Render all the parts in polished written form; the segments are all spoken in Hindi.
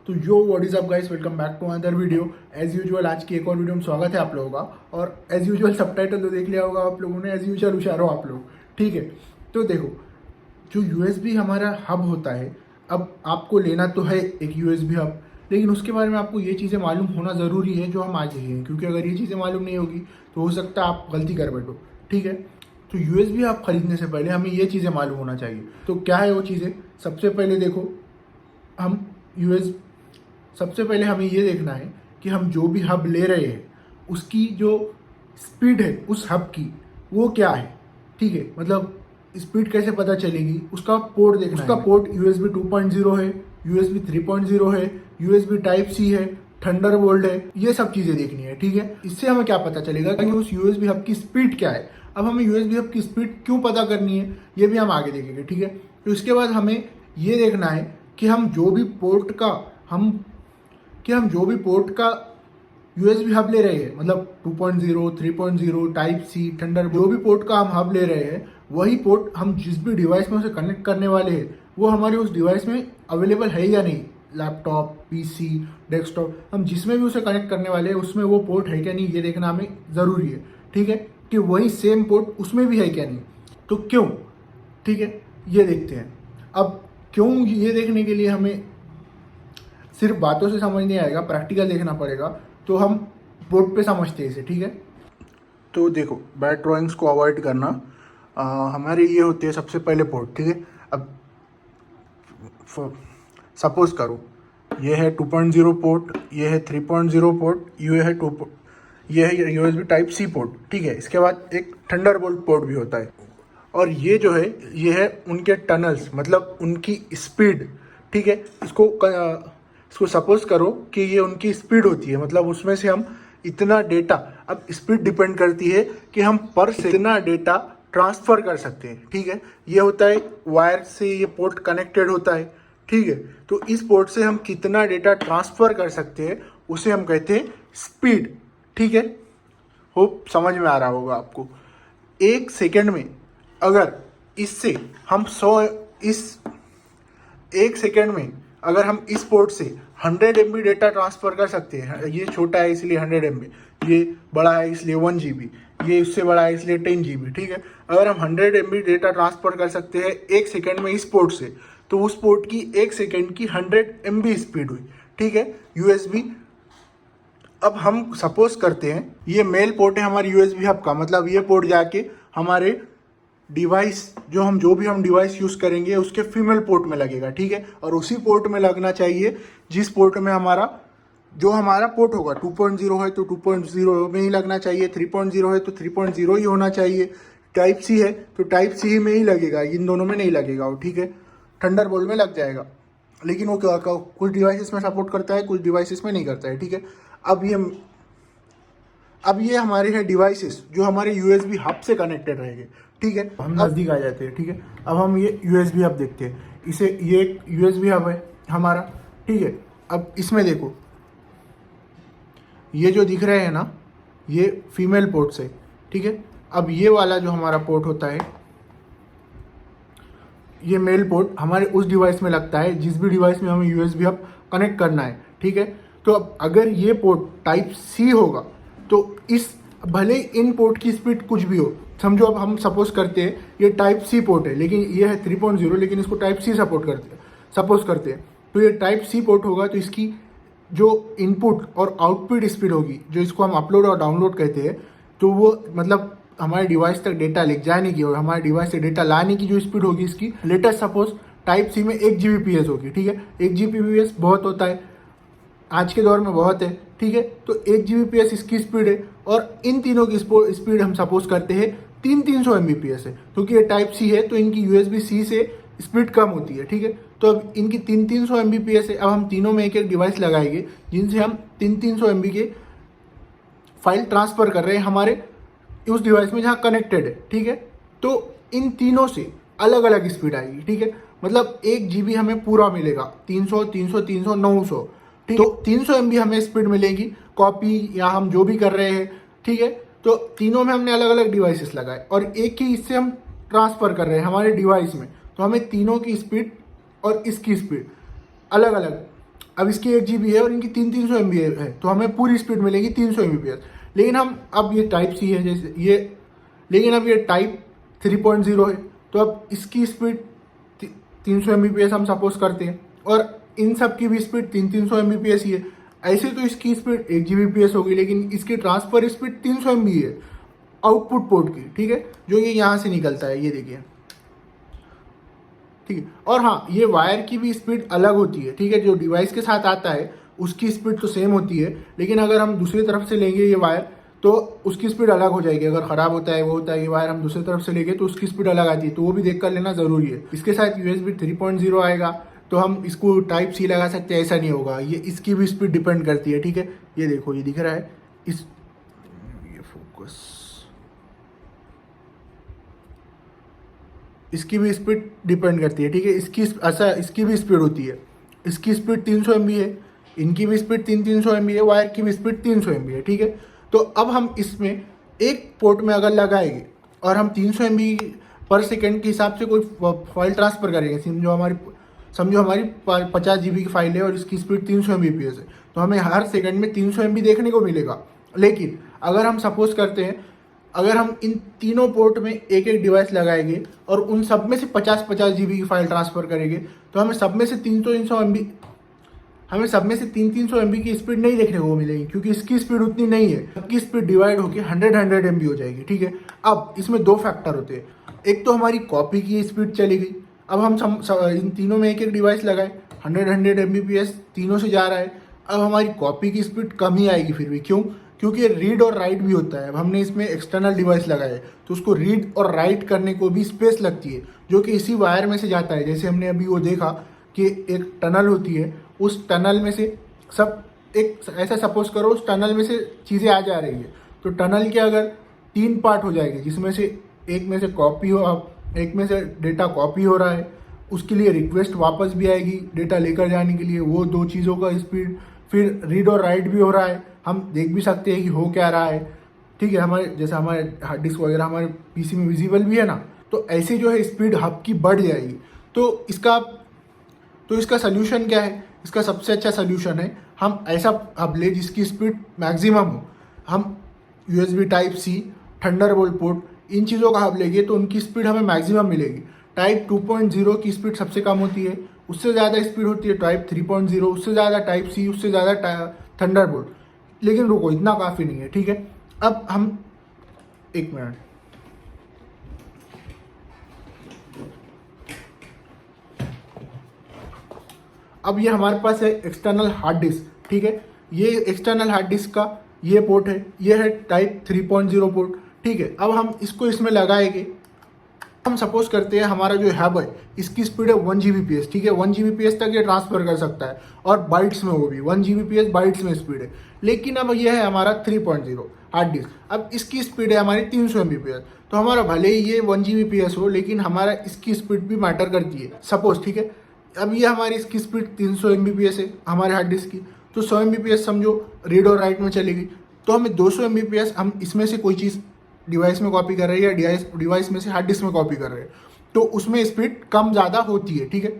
तो yo what is up guys, welcome back to another video. As usual आज की एक और वीडियो में स्वागत है आप लोगों का। और एज यूजुअल सबटाइटल तो देख लिया होगा आप लोगों ने, एज यूजुअल होशियार हो आप लोग, ठीक है। तो देखो, जो यूएसबी हमारा हब होता है, अब आपको लेना तो है एक यूएसबी हब, लेकिन उसके बारे में आपको ये चीज़ें मालूम होना ज़रूरी है जो हम आज हैं, क्योंकि अगर ये चीज़ें मालूम नहीं होगी तो हो सकता है आप गलती कर बैठो, ठीक है। तो यूएसबी हब खरीदने से पहले हमें ये चीज़ें मालूम होना चाहिए। तो क्या है वो चीज़ें? सबसे पहले देखो, हम यूएस सबसे पहले हमें ये देखना है कि हम जो भी हब ले रहे हैं उसकी जो स्पीड है उस हब की, वो क्या है, ठीक है। मतलब स्पीड कैसे पता चलेगी, उसका पोर्ट देखना है। उसका पोर्ट USB 2.0 है, USB 3.0 है, USB टाइप सी है, थंडरबोल्ट है, ये सब चीज़ें देखनी है, ठीक है। इससे हमें क्या पता चलेगा कि उस USB हब की स्पीड क्या है। अब हमें USB हब की स्पीड क्यों पता करनी है, ये भी हम आगे देखेंगे, ठीक है। तो इसके बाद हमें ये देखना है कि हम जो भी पोर्ट का USB हब ले रहे हैं, मतलब 2.0, 3.0, टाइप सी, थंडर, जो भी पोर्ट का हम हब ले रहे हैं, वही पोर्ट हम जिस भी डिवाइस में उसे कनेक्ट करने वाले हैं वो हमारे उस डिवाइस में अवेलेबल है या नहीं। लैपटॉप, PC, डेस्कटॉप, हम जिसमें भी उसे कनेक्ट करने वाले हैं उसमें वो पोर्ट है क्या नहीं, ये देखना हमें ज़रूरी है, ठीक है। कि वही सेम पोर्ट उसमें भी है क्या नहीं। तो क्यों, ठीक है, ये देखते हैं। अब क्यों, ये देखने के लिए हमें सिर्फ बातों से समझ नहीं आएगा, प्रैक्टिकल देखना पड़ेगा। तो हम बोर्ड पे समझते हैं इसे, ठीक है। तो देखो, बैड ड्राइंग्स को अवॉइड करना। हमारे ये होते हैं सबसे पहले पोर्ट, ठीक है। अब सपोज करो ये है 2.0 पोर्ट, ये है 3.0 पोर्ट, ये है USB टाइप सी पोर्ट, ठीक है। इसके बाद एक थंडरबोल्ट पोर्ट भी होता है, और ये जो है ये है उनके टनल्स, मतलब उनकी स्पीड, ठीक है। इसको सपोज करो कि ये उनकी स्पीड होती है, मतलब उसमें से हम इतना डेटा, अब स्पीड डिपेंड करती है कि हम पर से इतना डेटा ट्रांसफ़र कर सकते हैं, ठीक है। ये होता है वायर से, ये पोर्ट कनेक्टेड होता है, ठीक है। तो इस पोर्ट से हम कितना डेटा ट्रांसफ़र कर सकते हैं उसे हम कहते हैं स्पीड, ठीक है। होप समझ में आ रहा होगा आपको। एक सेकेंड में अगर इससे हम 100 इस एक सेकेंड में अगर हम इस पोर्ट से 100 MB डेटा ट्रांसफ़र कर सकते हैं, ये छोटा है इसलिए 100 MB, ये बड़ा है इसलिए 1 GB, ये इससे बड़ा है इसलिए 10 GB, ठीक है। अगर हम 100 MB डेटा ट्रांसफ़र कर सकते हैं एक सेकेंड में इस पोर्ट से, तो उस पोर्ट की एक सेकेंड की 100 MB स्पीड हुई, ठीक है, USB। अब हम सपोज करते हैं ये मेल पोर्ट है हमारे USB हब का, मतलब ये पोर्ट जाके हमारे डिवाइस, जो भी हम डिवाइस यूज़ करेंगे उसके फीमेल पोर्ट में लगेगा, ठीक है। और उसी पोर्ट में लगना चाहिए जिस पोर्ट में हमारा पोर्ट होगा। 2.0 है तो 2.0 में ही लगना चाहिए, 3.0 है तो 3.0 ही होना चाहिए, टाइप सी है तो टाइप सी ही में ही लगेगा, इन दोनों में नहीं लगेगा वो, ठीक है। थंडरबोल्ट में लग जाएगा, लेकिन वो कुछ डिवाइसेस में सपोर्ट करता है, कुछ डिवाइसेस में नहीं करता है, ठीक है। अब ये हमारे हैं डिवाइसेस जो हमारे USB हब से कनेक्टेड रहेंगे, ठीक है। हम नज़दीक आ जाते हैं, ठीक है। अब हम ये USB हब देखते हैं, ये एक USB हब है हमारा, ठीक है। अब इसमें देखो, ये जो दिख रहे हैं ना, ये फीमेल पोर्ट्स है, ठीक है। अब ये वाला जो हमारा पोर्ट होता है, ये मेल पोर्ट हमारे उस डिवाइस में लगता है जिस भी डिवाइस में हमें USB हब कनेक्ट करना है, ठीक है। तो अब अगर ये पोर्ट टाइप C होगा तो इस भले इन पोर्ट की स्पीड कुछ भी हो, समझो अब हम सपोज करते हैं ये टाइप C पोर्ट है, लेकिन ये है 3.0, लेकिन इसको टाइप C सपोज करते हैं, तो ये टाइप C पोर्ट होगा। तो इसकी जो इनपुट और आउटपुट स्पीड होगी, जो इसको हम अपलोड और डाउनलोड कहते हैं, तो वो मतलब हमारे डिवाइस तक डेटा ले जाने की और हमारे डिवाइस से डेटा लाने की जो स्पीड होगी इसकी, लेटेस्ट सपोज टाइप C में 1 Gbps होगी, ठीक है। 1 Gbps बहुत होता है, आज के दौर में बहुत है, ठीक है। तो 1 Gbps इसकी स्पीड है, और इन तीनों की स्पीड हम सपोज करते हैं 300 Mbps है, क्योंकि ये टाइप C है तो इनकी USB C से स्पीड कम होती है, ठीक है। तो अब इनकी 300 Mbps है। अब हम तीनों में एक एक डिवाइस लगाएंगे जिनसे हम 300 MB के फाइल ट्रांसफ़र कर रहे हैं हमारे उस डिवाइस में जहाँ कनेक्टेड है, ठीक है। तो इन तीनों से अलग अलग स्पीड आएगी, ठीक है। मतलब 1 GB हमें पूरा मिलेगा, 300, 300, 300, 900, ठीक है। तो 300 MB हमें स्पीड मिलेगी कॉपी या हम जो भी कर रहे हैं, ठीक है। तो तीनों में हमने अलग अलग डिवाइसेस लगाए और एक ही इससे हम ट्रांसफ़र कर रहे हैं हमारे डिवाइस में, तो हमें तीनों की स्पीड और इसकी स्पीड अलग अलग अब इसकी 8 GB है और इनकी 300 MB है, तो हमें पूरी स्पीड मिलेगी 300 Mbps। लेकिन हम अब ये टाइप सी है जैसे ये, लेकिन अब ये टाइप 3.0 है, तो अब इसकी स्पीड 300 Mbps हम सपोज करते हैं, और इन सब की भी स्पीड 300 Mbps ही है। ऐसे तो इसकी स्पीड 1 Gbps होगी, लेकिन इसकी ट्रांसफर स्पीड 300 MB है आउटपुट पोर्ट की, ठीक है, जो ये यहाँ से निकलता है, ये देखिए, ठीक है। और हाँ, ये वायर की भी स्पीड अलग होती है, ठीक है, जो डिवाइस के साथ आता है उसकी स्पीड तो सेम होती है, लेकिन अगर हम दूसरी तरफ से लेंगे ये वायर तो उसकी स्पीड अलग हो जाएगी। अगर ख़राब होता है वो होता है, ये वायर हम दूसरी तरफ से लेंगे तो उसकी स्पीड अलग आती है, तो वो भी देख कर लेना ज़रूरी है। इसके साथ USB 3.0 आएगा तो हम इसको टाइप सी लगा सकते हैं, ऐसा नहीं होगा, ये इसकी भी स्पीड डिपेंड करती है, ठीक है। ये देखो, ये दिख रहा है, ये फोकस, इसकी भी स्पीड डिपेंड करती है, ठीक है। इसकी भी स्पीड होती है, इसकी स्पीड 300 MB है, इनकी भी स्पीड 300 MB है, वायर की भी स्पीड 300 MB है, ठीक है। तो अब हम इसमें एक पोर्ट में अगर लगाएंगे और हम 300 MB पर सेकेंड के हिसाब से कोई फाइल ट्रांसफ़र करेंगे, समझो हमारी 50 GB की फाइल है और इसकी स्पीड 300 Mbps है, तो हमें हर सेकंड में 300 MB देखने को मिलेगा। लेकिन अगर हम सपोज करते हैं, अगर हम इन तीनों पोर्ट में एक एक डिवाइस लगाएंगे और उन सब में से 50-50 GB की फाइल ट्रांसफ़र करेंगे, तो हमें सब में से 300 MB की स्पीड नहीं देखने को मिलेगी, क्योंकि इसकी स्पीड उतनी नहीं है। सबकी स्पीड डिवाइड होकर 100 MB हो जाएगी, ठीक है। अब इसमें दो फैक्टर होते हैं, एक तो हमारी कॉपी की स्पीड चली गई। अब हम इन तीनों में एक एक डिवाइस लगाए, 100 Mbps तीनों से जा रहा है, अब हमारी कॉपी की स्पीड कम ही आएगी फिर भी। क्यों? क्योंकि रीड और राइट भी होता है। अब हमने इसमें एक्सटर्नल डिवाइस लगाए तो उसको रीड और राइट करने को भी स्पेस लगती है, जो कि इसी वायर में से जाता है। जैसे हमने अभी वो देखा कि एक टनल होती है, उस टनल में से सब एक ऐसा सपोज करो उस टनल में से चीज़ें आ जा रही है, तो टनल के अगर 3 पार्ट हो जाएंगे, जिसमें से एक में से एक में से डेटा कॉपी हो रहा है, उसके लिए रिक्वेस्ट वापस भी आएगी डेटा लेकर जाने के लिए, वो दो चीज़ों का स्पीड, फिर रीड और राइट भी हो रहा है, हम देख भी सकते हैं कि हो क्या रहा है, ठीक है। जैसे हमारे हार्ड डिस्क वगैरह हमारे पीसी में विजिबल भी है ना, तो ऐसे जो है स्पीड हब की बढ़ जाएगी। तो इसका सोल्यूशन क्या है? इसका सबसे अच्छा सोल्यूशन है हम ऐसा हब ले जिसकी स्पीड मैक्सिमम हो। हम USB type C, thunderbolt port, इन चीज़ों का हब लेंगे तो उनकी स्पीड हमें मैक्सिमम मिलेगी। टाइप 2.0 की स्पीड सबसे कम होती है, उससे ज़्यादा स्पीड होती है टाइप 3.0, उससे ज़्यादा टाइप सी, उससे ज़्यादा थंडरबोल्ट। लेकिन रुको, इतना काफ़ी नहीं है, ठीक है। अब हम एक मिनट, अब ये हमारे पास है एक्सटर्नल हार्ड डिस्क, ठीक है। ये एक्सटर्नल हार्ड डिस्क का ये पोर्ट है, ये है टाइप 3.0 पोर्ट, ठीक है। अब हम इसको इसमें लगाएंगे। हम सपोज करते हैं हमारा जो हब है इसकी स्पीड है 1 Gbps, ठीक है। 1 Gbps तक ये ट्रांसफर कर सकता है और बाइट्स में, वो भी 1 Gbps बाइट्स में स्पीड है। लेकिन अब यह है हमारा 3.0 हार्ड डिस्क, अब इसकी स्पीड है हमारी 300 Mbps। तो हमारा भले ही ये 1 Gbps हो, लेकिन हमारा इसकी स्पीड भी मैटर करती है, सपोज, ठीक है। अब ये हमारी इसकी स्पीड 300 Mbps है हमारे हार्ड डिस्क की, तो 100 Mbps समझो रीड और राइट में चलेगी, तो हमें 200 Mbps हम इसमें से कोई चीज़ डिवाइस में कॉपी कर रहे हैं या डिवाइस में से हार्ड डिस्क में कॉपी कर रहे हैं, तो उसमें स्पीड कम ज़्यादा होती है, ठीक है।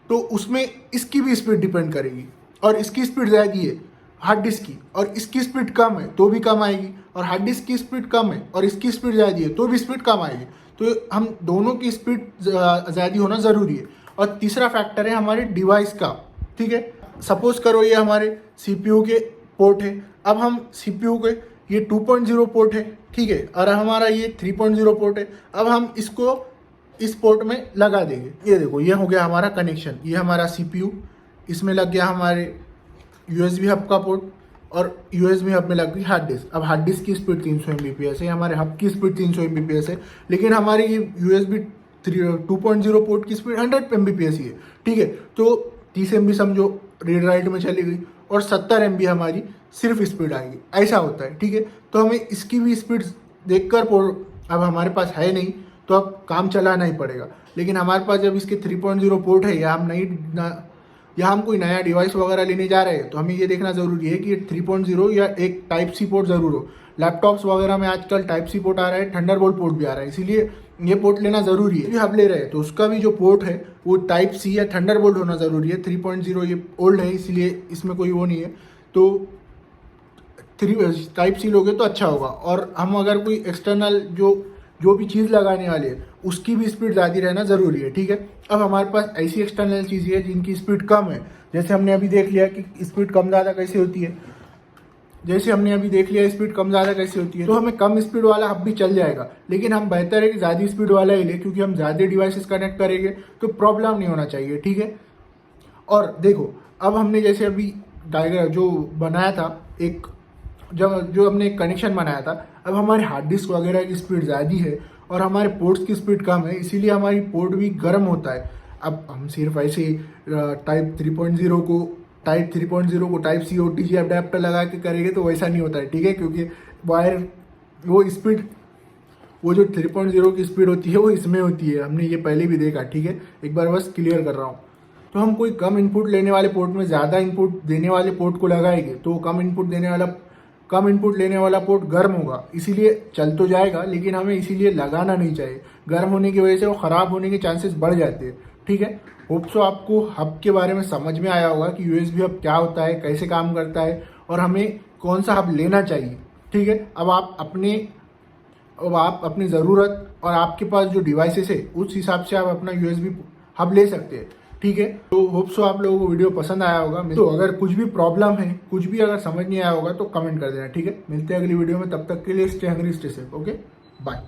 तो उसमें इसकी भी स्पीड डिपेंड करेगी, और इसकी स्पीड ज़्यादा है हार्ड डिस्क की, और इसकी स्पीड कम है तो भी कम आएगी, और हार्ड डिस्क की स्पीड कम है और इसकी स्पीड ज़्यादा है तो भी स्पीड कम आएगी। तो हम दोनों की स्पीड ज़्यादा होना ज़रूरी है। और तीसरा फैक्टर है हमारे डिवाइस का, ठीक है। सपोज करो ये हमारे CPU के पोर्ट है, अब हम CPU के ये 2.0 पोर्ट है, ठीक है, और हमारा ये 3.0 पोर्ट है। अब हम इसको इस पोर्ट में लगा देंगे। ये देखो, ये हो गया हमारा कनेक्शन, ये हमारा CPU, इसमें लग गया हमारे USB हब का पोर्ट, और USB हब में लग गई हार्ड डिस्क। अब हार्ड डिस्क की स्पीड 300 Mbps है, हमारे हब की स्पीड 300 Mbps है, लेकिन हमारी ये USB 2.0 पोर्ट की स्पीड 100 Mbps ही है, ठीक है। तो 30 MB समझो रीड राइट में चली गई, और 70 MB हमारी सिर्फ स्पीड आएगी, ऐसा होता है, ठीक है। तो हमें इसकी भी स्पीड देखकर अब हमारे पास है नहीं, तो अब काम चलाना ही पड़ेगा। लेकिन हमारे पास जब इसके 3.0 पोर्ट है, या हम कोई नया डिवाइस वगैरह लेने जा रहे हैं, तो हमें ये देखना ज़रूरी है कि 3.0 या एक टाइप सी पोर्ट ज़रूर हो। लैपटॉप्स वगैरह में आजकल टाइप सी पोर्ट आ रहा है, थंडरबोल्ट पोर्ट भी आ रहा है, इसीलिए ये पोर्ट लेना ज़रूरी है। हब ले रहे हैं तो उसका भी जो पोर्ट है वो टाइप सी या थंडरबोल्ट होना ज़रूरी है। 3.0 ये ओल्ड है इसलिए इसमें कोई वो नहीं है, तो टाइप सी लोगे तो अच्छा होगा। और हम अगर कोई एक्सटर्नल जो भी चीज़ लगाने वाले हैं उसकी भी स्पीड ज़्यादा रहना ज़रूरी है, ठीक है। अब हमारे पास ऐसी एक्सटर्नल चीज़ें हैं जिनकी स्पीड कम है, जैसे हमने अभी देख लिया कि स्पीड कम ज़्यादा कैसे होती है, तो हमें कम स्पीड वाला हब भी चल जाएगा, लेकिन हम बेहतर है कि ज़्यादा स्पीड वाला ही ले, क्योंकि हम ज़्यादा डिवाइसेस कनेक्ट करेंगे तो प्रॉब्लम नहीं होना चाहिए, ठीक है। और देखो, अब हमने जैसे अभी डायग्राम जो बनाया था, एक जो हमने एक कनेक्शन बनाया था, अब हमारे हार्ड डिस्क वगैरह की स्पीड ज़्यादा है और हमारे पोर्ट्स की स्पीड कम है, इसीलिए हमारी पोर्ट भी गर्म होता है। अब हम सिर्फ ऐसे टाइप 3.0 को टाइप सी OTG अडेप्टर लगा के करेंगे तो वैसा नहीं होता है, ठीक है, क्योंकि वायर वो जो 3.0 की स्पीड होती है वो इसमें होती है, हमने ये पहले भी देखा, ठीक है। एक बार बस क्लियर कर रहा हूँ। तो हम कोई कम इनपुट लेने वाले पोर्ट में ज़्यादा इनपुट देने वाले पोर्ट को लगाएंगे तो कम इनपुट लेने वाला पोर्ट गर्म होगा, इसीलिए चल तो जाएगा, लेकिन हमें इसीलिए लगाना नहीं चाहिए। गर्म होने की वजह से वो ख़राब होने के चांसेस बढ़ जाते हैं, ठीक है। होप सो आपको हब के बारे में समझ में आया होगा कि USB हब क्या होता है, कैसे काम करता है और हमें कौन सा हब लेना चाहिए, ठीक है। अब आप अपनी ज़रूरत और आपके पास जो डिवाइसेस है उस हिसाब से आप अपना USB हब ले सकते हैं, ठीक है। तो होप सो आप लोगों को वीडियो पसंद आया होगा। तो अगर कुछ भी प्रॉब्लम है, कुछ भी अगर समझ नहीं आया होगा तो कमेंट कर देना, ठीक है। मिलते हैं अगली वीडियो में, तब तक के लिए stay hungry, stay safe, okay, bye.